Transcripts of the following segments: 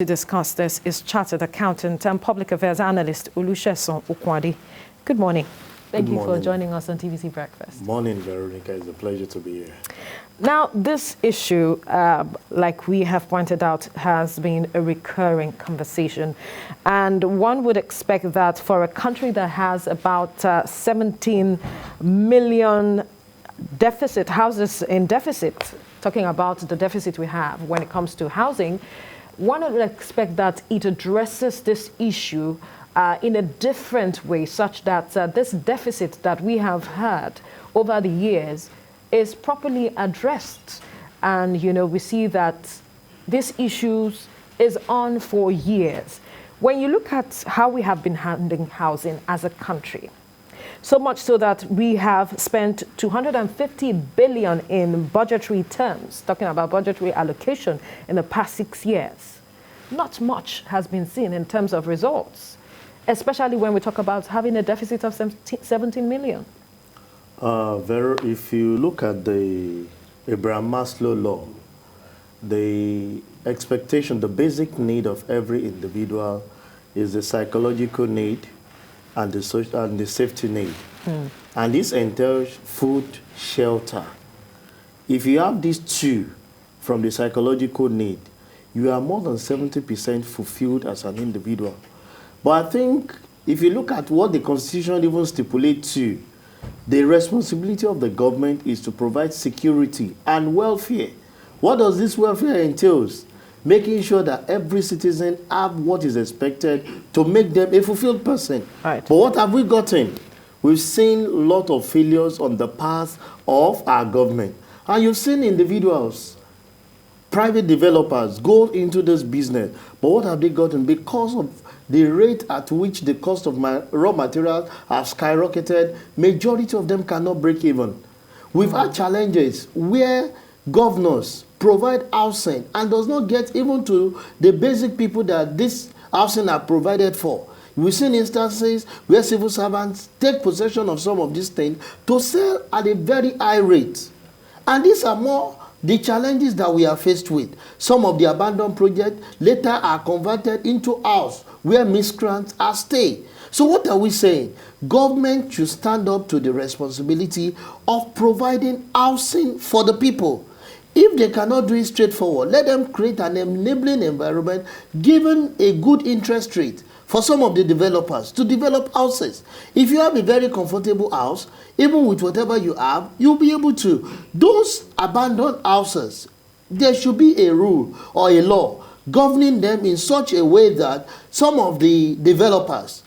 To discuss this is Chartered Accountant and Public Affairs Analyst Olusegun Okwadi. Good morning. Thank you for joining us on TVC Breakfast. Morning, Veronica. It's a pleasure to be here. Now, this issue, like we have pointed out, has been a recurring conversation. And one would expect that for a country that has about 17 million deficit houses in deficit, talking about the deficit we have when it comes to housing, one would expect that it addresses this issue in a different way, such that this deficit that we have had over the years is properly addressed. And, you know, we see that this issue is on for years. When you look at how we have been handling housing as a country, so much so that we have spent 250 billion in budgetary terms, talking about budgetary allocation in the past 6 years. Not much has been seen in terms of results, especially when we talk about having a deficit of 17 million. If you look at the Abraham Maslow law, the expectation, the basic need of every individual is the psychological need and the social and the safety need. And this entails food, shelter. If you have these two from the psychological need, you are more than 70% fulfilled as an individual. But I think if you look at what the Constitution even stipulates to, the responsibility of the government is to provide security and welfare. What does this welfare entail? Making sure that every citizen have what is expected to make them a fulfilled person. Right. But what have we gotten? We've seen a lot of failures on the path of our government. And you've seen individuals, private developers go into this business. But what have they gotten? Because of the rate at which the cost of raw materials have skyrocketed, majority of them cannot break even. We've had challenges where governors provide housing and does not get even to the basic people that this housing are provided for. We've seen instances where civil servants take possession of some of these things to sell at a very high rate. And these are more the challenges that we are faced with. Some of the abandoned projects later are converted into house where miscreants are staying. So what are we saying? Government should stand up to the responsibility of providing housing for the people. If they cannot do it straightforward, let them create an enabling environment, given a good interest rate for some of the developers to develop houses. If you have a very comfortable house, even with whatever you have, you'll be able to. Those abandoned houses, there should be a rule or a law governing them in such a way that some of the developers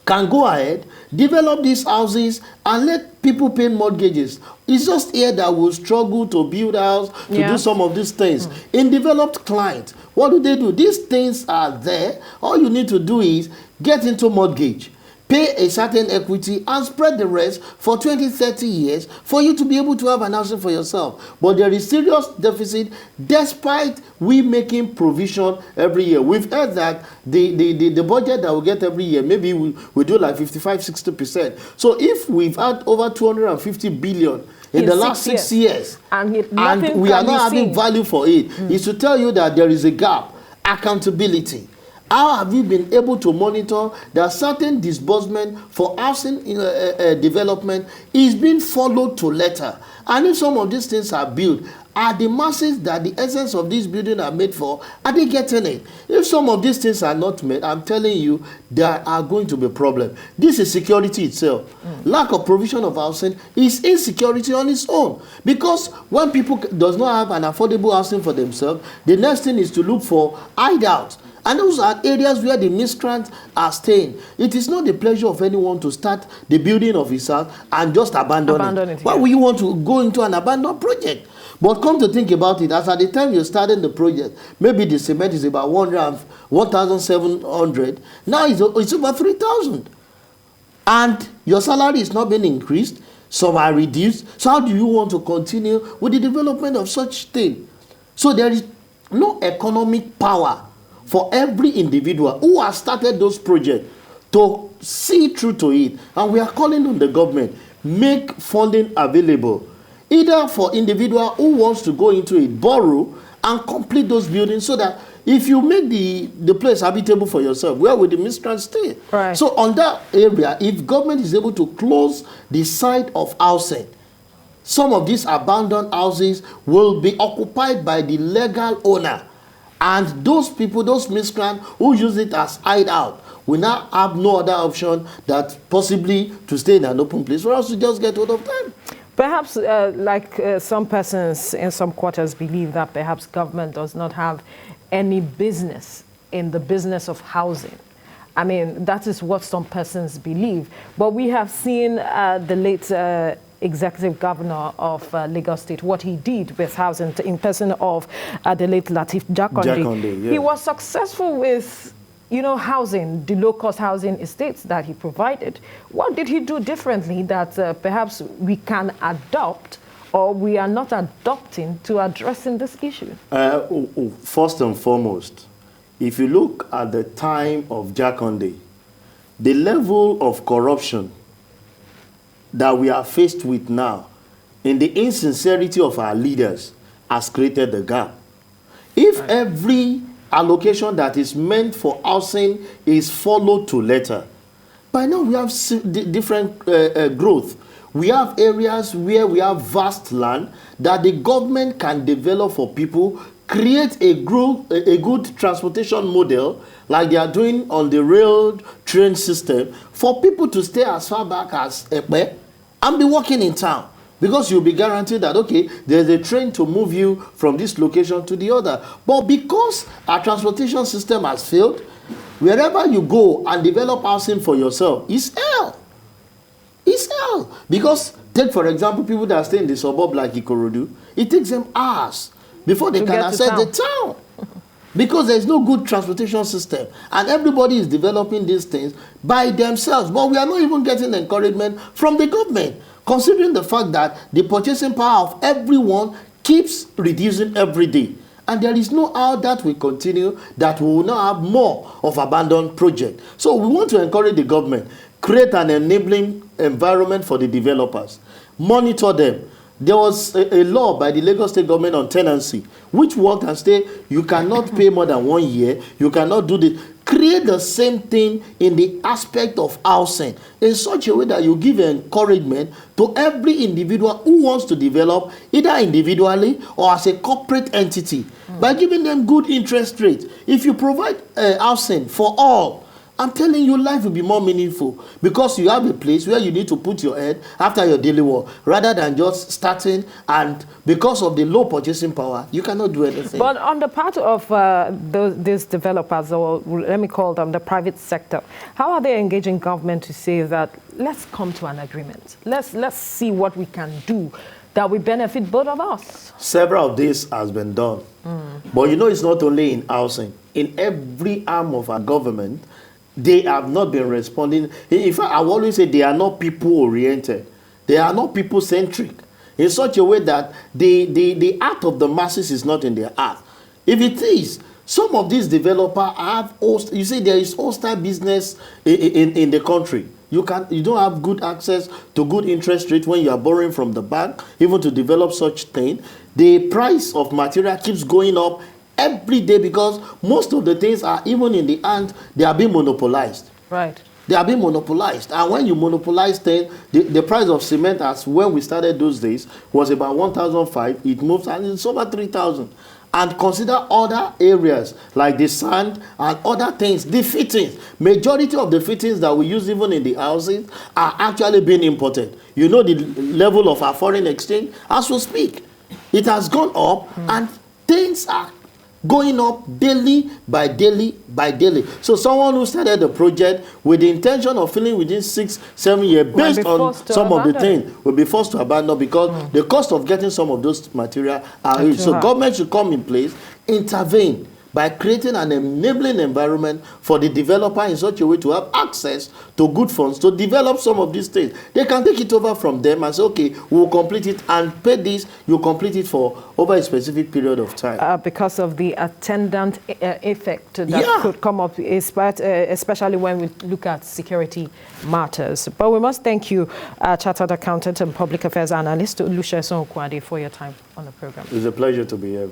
can go ahead, develop these houses, and let people pay mortgages. It's just here that we'll struggle to build house, to do some of these things. In developed clients, what do? These things are there. All you need to do is get into mortgage, pay a certain equity, and spread the rest for 20, 30 years for you to be able to have an housing for yourself. But there is serious deficit despite we making provision every year. We've heard that the budget that we get every year, maybe we do like 55-60%. So if we've had over 250 billion in the last 6 years, and we are not having value for it, is to tell you that there is a gap. Accountability. How have you been able to monitor that certain disbursement for housing development is being followed to letter? And if some of these things are built, are the masses that the essence of this building are made for, are they getting it? If some of these things are not made, I'm telling you, there are going to be problems. This is security itself. Lack of provision of housing is insecurity on its own. Because when people does not have an affordable housing for themselves, the next thing is to look for hideouts. And those are areas where the miscreants are staying. It is not the pleasure of anyone to start the building of his house and just abandon it. Why would you want to go into an abandoned project? But come to think about it, as at the time you're starting the project, maybe the cement is about 1,700. Now it's over 3,000. And your salary is not being increased. Some are reduced. So how do you want to continue with the development of such thing? So there is no economic power for every individual who has started those projects to see through to it. And we are calling on the government, make funding available, either for individual who wants to go into it, borrow, and complete those buildings so that if you make the place habitable for yourself, where will the miscreants stay? Right. So on that area, if government is able to close the site of housing, some of these abandoned houses will be occupied by the legal owner. And those people, those miscreants who use it as hideout, will now have no other option that possibly to stay in an open place for us to just get hold of them. Perhaps, some persons in some quarters believe that perhaps government does not have any business in the business of housing. I mean, that is what some persons believe. But we have seen the late executive governor of Lagos State, what he did with housing in person of the late Lateef Jakonde. Yeah. He was successful with, housing, the low-cost housing estates that he provided. What did he do differently that perhaps we can adopt or we are not adopting to addressing this issue? First and foremost, if you look at the time of Jakonde, the level of corruption that we are faced with now in the insincerity of our leaders has created the gap. If every allocation that is meant for housing is followed to letter, by now we have different growth. We have areas where we have vast land that the government can develop for people, create a good transportation model like they are doing on the rail train system for people to stay as far back as Epe and be working in town. Because you'll be guaranteed that, okay, there's a train to move you from this location to the other. But because our transportation system has failed, wherever you go and develop housing for yourself, it's hell. It's hell. Because, take for example, people that stay in the suburb like Ikorodu, it takes them hours before they can access the town. Because there's no good transportation system. And everybody is developing these things by themselves. But we are not even getting encouragement from the government, considering the fact that the purchasing power of everyone keeps reducing every day. And there is no how that will continue, that we will now have more of abandoned projects. So we want to encourage the government, create an enabling environment for the developers, monitor them. There was a law by the Lagos State government on tenancy, which worked and say you cannot pay more than 1 year, you cannot do this. Create the same thing in the aspect of housing in such a way that you give encouragement to every individual who wants to develop, either individually or as a corporate entity, by giving them good interest rates. If you provide housing for all, I'm telling you, life will be more meaningful because you have a place where you need to put your head after your daily work rather than just starting, and because of the low purchasing power, you cannot do anything. But on the part of these developers, or let me call them the private sector, how are they engaging government to say that let's come to an agreement? Let's see what we can do that will benefit both of us? Several of this has been done. But it's not only in housing. In every arm of our government, they have not been responding. In fact, I always say they are not people-oriented. They are not people-centric in such a way that the art of the masses is not in their art. If it is, some of these developers have, you see, there is hostile business in the country. You don't have good access to good interest rate when you are borrowing from the bank, even to develop such thing. The price of material keeps going up every day because most of the things are, even in the end, they are being monopolized. Right. They are being monopolized. And when you monopolize things, the price of cement, as when we started those days, was about 1,500. It moves and it's over 3,000. And consider other areas like the sand and other things, the fittings. Majority of the fittings that we use even in the houses are actually being imported. You know the level of our foreign exchange as we speak. It has gone up and things are going up daily by daily by daily. So someone who started the project with the intention of filling within 6-7 years based on some of the things will be forced to abandon because the cost of getting some of those material are huge. So government should come in place, intervene by creating an enabling environment for the developer in such a way to have access to good funds to develop some of these things. They can take it over from them and say, okay, we'll complete it and pay this, you complete it for over a specific period of time. Because of the attendant effect that could come up, especially when we look at security matters. But we must thank you, Chartered Accountant and Public Affairs Analyst, Olusegun Okwade, for your time on the program. It's a pleasure to be here.